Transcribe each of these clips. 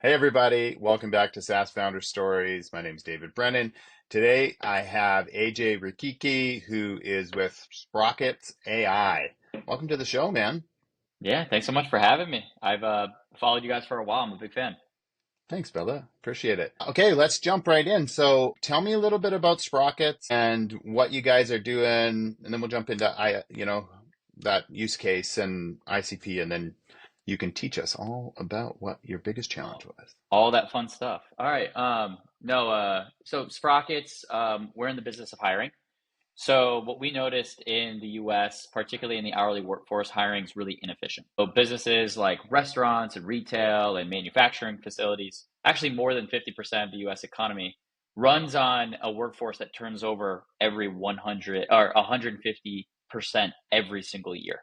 Hey everybody, welcome back to SaaS Founder Stories. My name is David Brennan. Today I have AJ Richichi, who is with Sprockets AI. Welcome to the show, man. Yeah, thanks so much for having me. I've followed you guys for a while. I'm a big fan. Thanks, Bella. Appreciate it. Okay, let's jump right in. So tell me a little bit about Sprockets and what you guys are doing, and then we'll jump into that use case and ICP, and then you can teach us all about what your biggest challenge Oh, was. all that fun stuff. All right. No, so Sprockets, we're in the business of hiring. So what we noticed in the US, particularly in the hourly workforce, hiring is really inefficient. So businesses like restaurants and retail and manufacturing facilities, actually more than 50% of the US economy runs on a workforce that turns over every 100 or 150% every single year.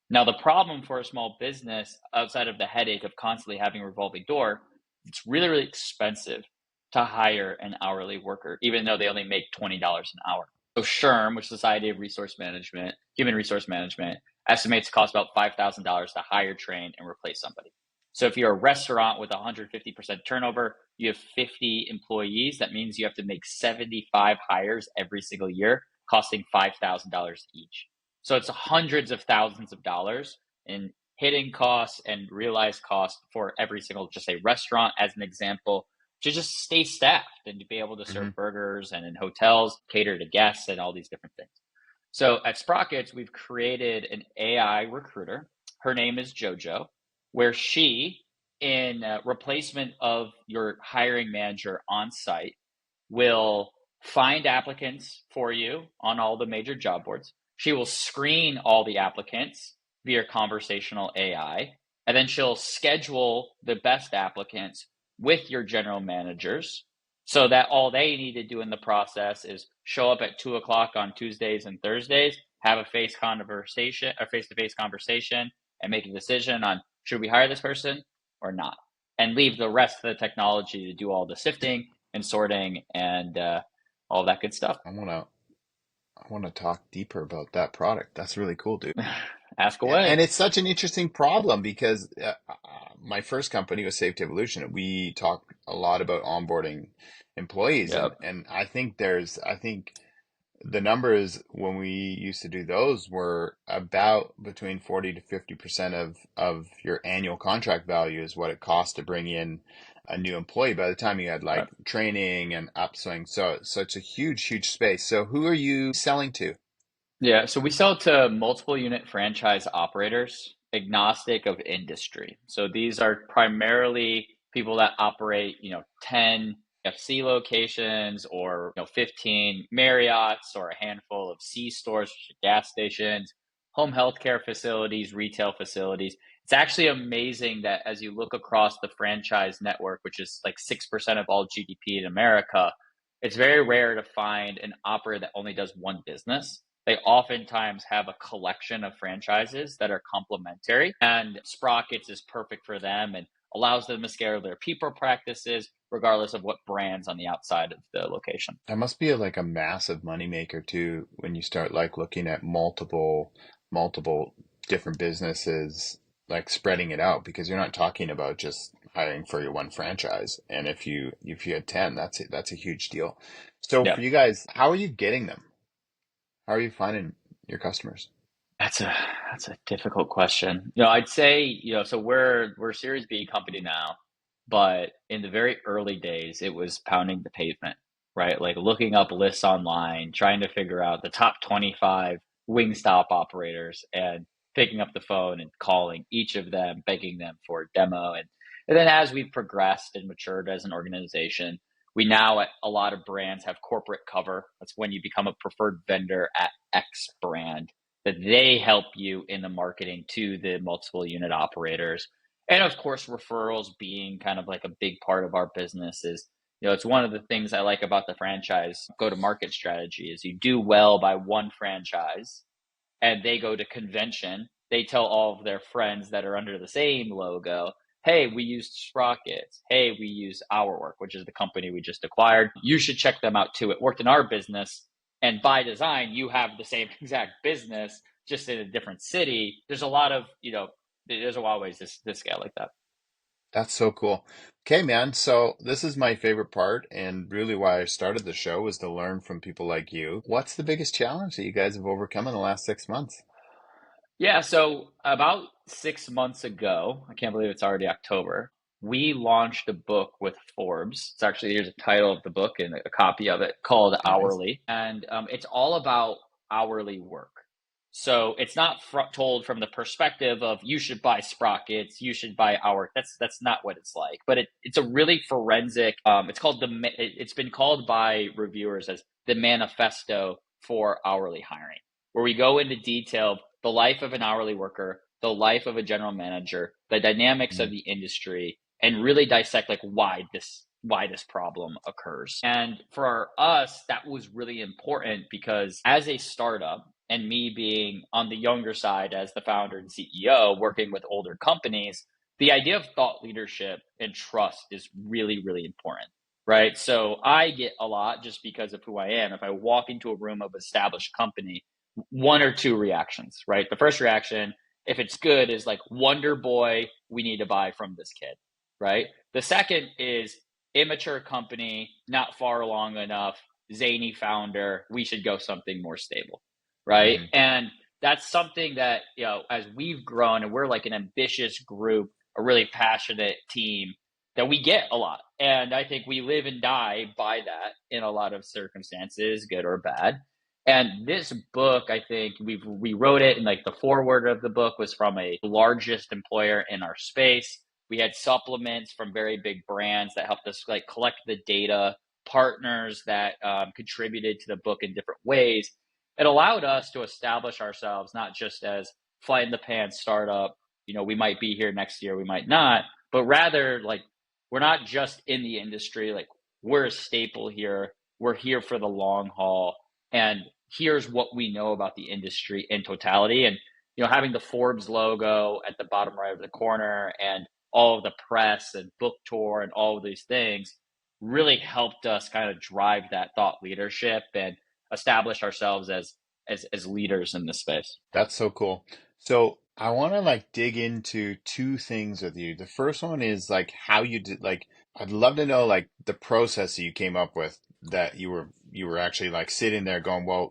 Now, the problem for a small business, outside of the headache of constantly having a revolving door, it's really, really expensive to hire an hourly worker, even though they only make $20 an hour. So SHRM, which is Society of Resource Management, Human Resource Management, estimates it costs about $5,000 to hire, train, and replace somebody. So if you're a restaurant with 150% turnover, you have 50 employees. That means you have to make 75 hires every single year, costing $5,000 each. So it's hundreds of thousands of dollars in hidden costs and realized costs for every single, just say restaurant as an example, to just stay staffed and to be able to serve Hmm. burgers and in hotels, cater to guests and all these different things. So at Sprockets, we've created an AI recruiter. Her name is JoJo, where she, in replacement of your hiring manager on site, will find applicants for you on all the major job boards. She will screen all the applicants via conversational AI, and then she'll schedule the best applicants with your general managers so that all they need to do in the process is show up at 2 o'clock on Tuesdays and Thursdays, have a face-to-face conversation, and make a decision on should we hire this person or not, and leave the rest of the technology to do all the sifting and sorting and all that good stuff. I want to talk deeper about that product. That's really cool, dude. Ask Yeah, away. and it's such an interesting problem because my first company was Safety Evolution. We talk a lot about onboarding employees, and Yep. I think the numbers when we used to do those were about between 40 to 50% of your annual contract value is what it costs to bring in a new employee by the time you had Right. like training and upswing. So it's a huge space. So who are you selling to? Yeah, so we sell to multiple unit franchise operators, agnostic of industry. So these are primarily people that operate, 10 FC locations or 15 Marriotts or a handful of C stores, which are gas stations, home healthcare facilities, retail facilities. It's actually amazing that as you look across the franchise network, which is like 6% of all GDP in America, it's very rare to find an operator that only does one business. They oftentimes have a collection of franchises that are complementary, and Sprockets is perfect for them and allows them to scale their people practices regardless of what brands on the outside of the location. That must be like a massive moneymaker too when you start like looking at multiple different businesses, like spreading it out because you're not talking about just hiring for your one franchise. And if you had 10, that's a huge deal. So Yeah, for you guys, how are you getting them? How are you finding your customers? that's a that's a difficult question. I'd say, so we're a Series B company now, but in the very early days, it was pounding the pavement, right? Like looking up lists online, trying to figure out the top 25 Wingstop operators and picking up the phone and calling each of them, begging them for a demo. And then as we've progressed and matured as an organization, we now at a lot of brands have corporate cover. That's when you become a preferred vendor at X brand that they help you in the marketing to the multiple unit operators. And of course, referrals being kind of like a big part of our business is, it's one of the things I like about the franchise go to market strategy is you do well by one franchise and they go to convention. They tell all of their friends that are under the same logo, hey, we used Sprockets. Hey, we use Our Work, which is the company we just acquired. You should check them out too. It worked in our business. And by design, you have the same exact business, just in a different city. There's a lot of, there's a lot of ways to scale like that. That's so cool. Okay, man. So this is my favorite part, and really why I started the show was to learn from people like you. What's the biggest challenge that you guys have overcome in the last 6 months? Yeah, so about 6 months ago, I can't believe it's already October, we launched a book with Forbes. It's actually, here's a title of the book and a copy of it called Nice. Hourly. And it's all about hourly work. So it's not told from the perspective of you should buy Sprockets, you should buy our. That's not what it's like. But it's a really forensic. It's called It's been called by reviewers as the manifesto for hourly hiring, where we go into detail the life of an hourly worker, the life of a general manager, the dynamics of Mm, the industry, and really dissect like why this problem occurs. And for us, that was really important because as a startup, and me being on the younger side as the founder and CEO working with older companies, the idea of thought leadership and trust is really, really important. Right. So I get a lot just because of who I am. If I walk into a room of established company, one or two reactions, right? The first reaction, if it's good, is like, Wonder Boy, we need to buy from this kid, right? The second is immature company, not far along enough, zany founder, we should go something more stable, right? hmm And that's something that, as we've grown and we're like an ambitious group, a really passionate team, that we get a lot. And I think we live and die by that in a lot of circumstances, good or bad. And this book, I think we wrote it, and like the foreword of the book was from a largest employer in our space. We had supplements from very big brands that helped us like collect the data, partners that contributed to the book in different ways. It allowed us to establish ourselves not just as fly in the pan startup. We might be here next year, we might not, but rather like we're not just in the industry. Like we're a staple here. We're here for the long haul, and here's what we know about the industry in totality. And having the Forbes logo at the bottom right of the corner and all of the press and book tour and all of these things really helped us kind of drive that thought leadership and establish ourselves as leaders in this space. That's so cool. So I want to like dig into two things with you. The first one is like how you did like I'd love to know like the process that you came up with that you were actually like sitting there going, well,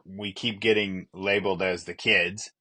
we keep getting labeled as the kids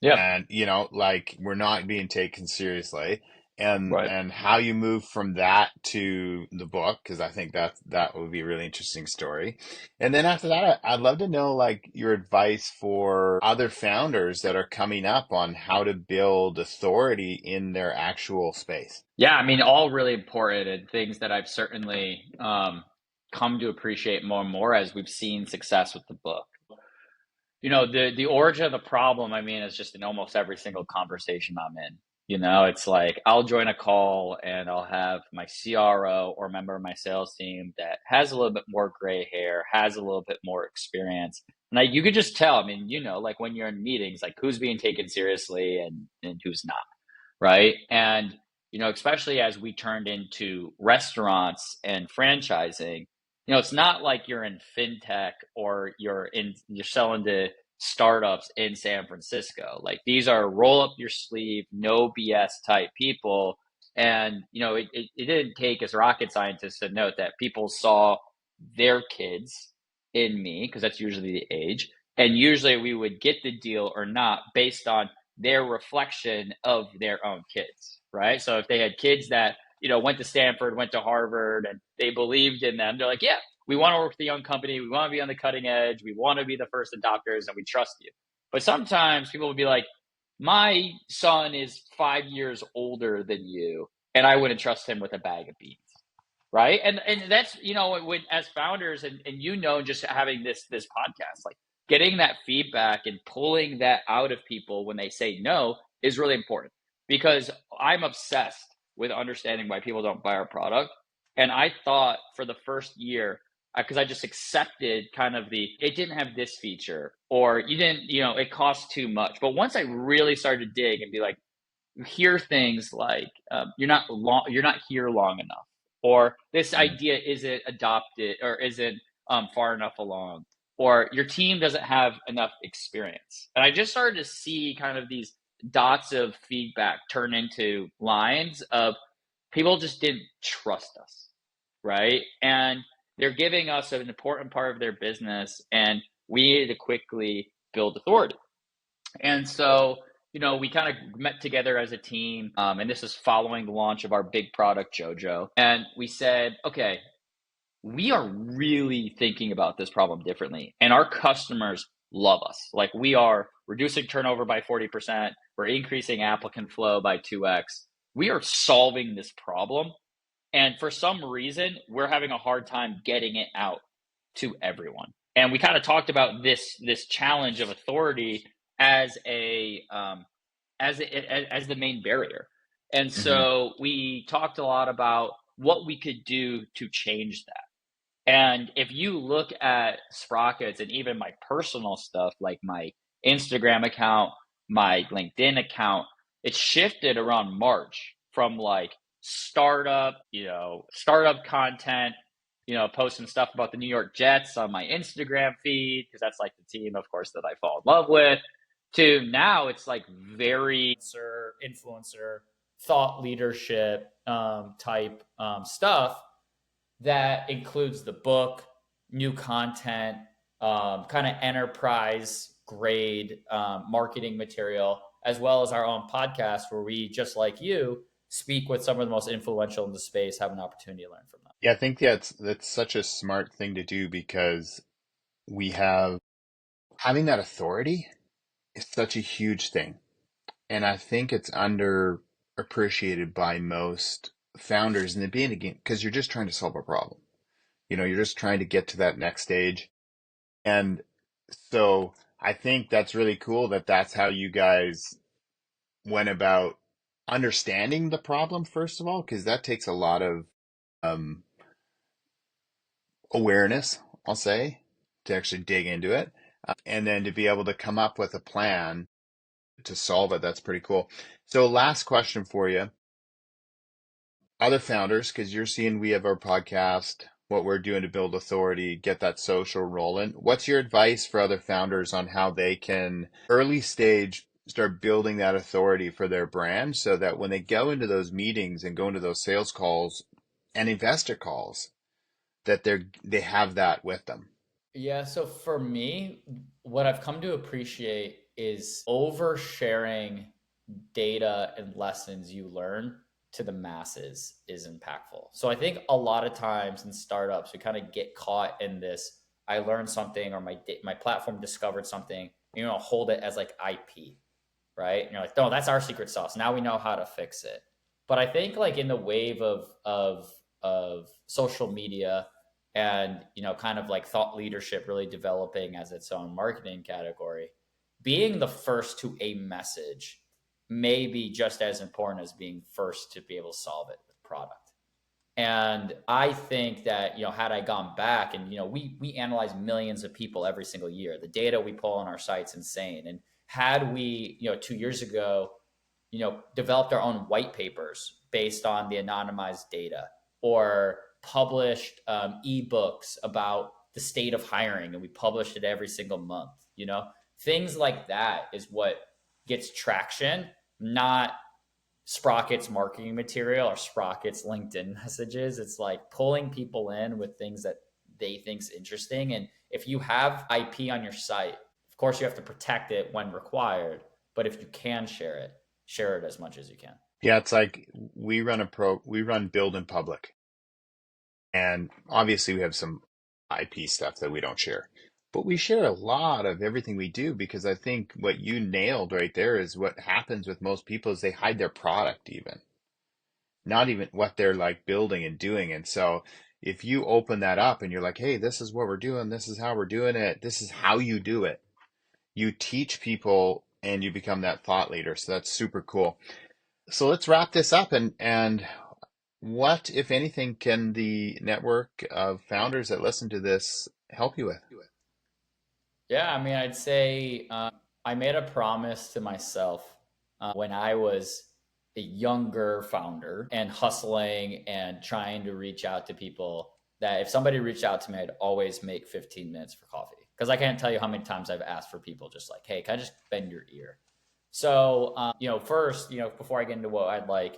Yeah, and like we're not being taken seriously and right. and how you move from that to the book because I think that would be a really interesting story. And then after that I'd love to know like your advice for other founders that are coming up on how to build authority in their actual space. Yeah, I mean, all really important and things that I've certainly come to appreciate more and more as we've seen success with the book. The origin of the problem, I mean, is just in almost every single conversation I'm in. It's like I'll join a call and I'll have my CRO or member of my sales team that has a little bit more gray hair, has a little bit more experience. And you could just tell, I mean, like when you're in meetings, like who's being taken seriously and who's not, right? And especially as we turned into restaurants and franchising, it's not like you're in fintech or you're selling to startups in San Francisco. Like these are roll up your sleeve, no BS type people. And it didn't take as rocket scientists to note that people saw their kids in me, because that's usually the age. And usually we would get the deal or not based on their reflection of their own kids, right? So if they had kids that, went to Stanford, went to Harvard, and they believed in them, they're like, yeah, we want to work with a young company. We want to be on the cutting edge. We want to be the first adopters and we trust you. But sometimes people would be like, my son is 5 years older than you, and I wouldn't trust him with a bag of beans. Right. And that's, when as founders and just having this podcast, like getting that feedback and pulling that out of people when they say no is really important, because I'm obsessed with understanding why people don't buy our product. And I thought for the first year, because I just accepted kind of it didn't have this feature, or you didn't, it costs too much. But once I really started to dig and be like, hear things like you're not here long enough, or this Mm. idea isn't adopted or isn't far enough along, or your team doesn't have enough experience. And I just started to see kind of these dots of feedback turn into lines of people just didn't trust us, right? And they're giving us an important part of their business, and we needed to quickly build authority. And so, we kind of met together as a team, and this is following the launch of our big product, JoJo. And we said, okay, we are really thinking about this problem differently, and our customers love us. Like, we are reducing turnover by 40%, we're increasing applicant flow by 2x. We are solving this problem, and for some reason, we're having a hard time getting it out to everyone. And we kind of talked about this challenge of authority as as the main barrier. And Hmm. so we talked a lot about what we could do to change that. And if you look at Sprockets and even my personal stuff, like my Instagram account, my LinkedIn account, it shifted around March from like startup content, posting stuff about the New York Jets on my Instagram feed, because that's like the team, of course, that I fall in love with, to now it's like very influencer thought leadership type stuff that includes the book, new content, kind of enterprise grade marketing material, as well as our own podcast where we, just like you, speak with some of the most influential in the space, have an opportunity to learn from them. Yeah, I think that's such a smart thing to do because we have having that authority is such a huge thing. And I think it's underappreciated by most founders in the beginning because you're just trying to solve a problem. You're just trying to get to that next stage. And so I think that's really cool that that's how you guys went about understanding the problem, first of all, because that takes a lot of um, awareness, I'll say, to actually dig into it. And then to be able to come up with a plan to solve it, that's pretty cool. So, last question for you. Other founders, because you're seeing we have our podcast, what we're doing to build authority, get that social rolling. What's your advice for other founders on how they can early stage start building that authority for their brand so that when they go into those meetings and go into those sales calls and investor calls, that they have that with them? Yeah, so for me, what I've come to appreciate is oversharing data and lessons you learn to the masses is impactful. So I think a lot of times in startups, we kind of get caught in this. I learned something, or my platform discovered something, hold it as like IP, right? And you're like, no, that's our secret sauce. Now we know how to fix it. But I think like in the wave of social media and kind of like thought leadership really developing as its own marketing category, being the first to a message may be just as important as being first to be able to solve it with product. And I think that, had I gone back and, we analyze millions of people every single year. The data we pull on our site's insane. And had we, 2 years ago, developed our own white papers based on the anonymized data, or published ebooks about the state of hiring, and we published it every single month, things like that is what gets traction, not Sprocket's marketing material or Sprocket's LinkedIn messages. It's like pulling people in with things that they think's interesting. And if you have IP on your site, of course you have to protect it when required. But if you can share it as much as you can. Yeah, it's like we run Build in Public. And obviously, we have some IP stuff that we don't share, but we share a lot of everything we do because I think what you nailed right there is what happens with most people is they hide their product, even not even what they're like building and doing. And so if you open that up and you're like, hey, this is what we're doing, this is how we're doing it, this is how you do it, you teach people and you become that thought leader. So that's super cool. So let's wrap this up and what, if anything, can the network of founders that listen to this help you with? Yeah, I mean, I'd say I made a promise to myself when I was a younger founder and hustling and trying to reach out to people, that if somebody reached out to me, I'd always make 15 minutes for coffee. Because I can't tell you how many times I've asked for people just like, hey, can I just bend your ear? So, first, before I get into what I'd like,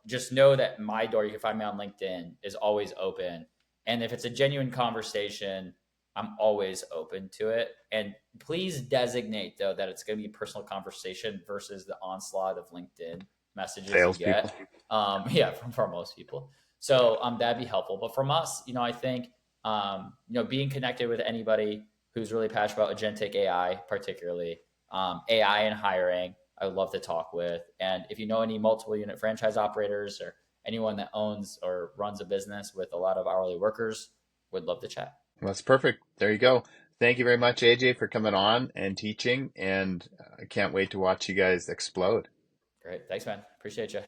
just know that my door, you can find me on LinkedIn, is always open. And if it's a genuine conversation, I'm always open to it. And please designate, though, that it's going to be a personal conversation versus the onslaught of LinkedIn messages you Salespeople. get. Yeah, from most people. Yeah. So that'd be helpful. But from us, I think, being connected with anybody who's really passionate about agentic AI, particularly AI and hiring, I would love to talk with. And if you know any multiple unit franchise operators or anyone that owns or runs a business with a lot of hourly workers, would love to chat. Well, that's perfect. There you go. Thank you very much, AJ, for coming on and teaching. And I can't wait to watch you guys explode. Great. Thanks, man. Appreciate you.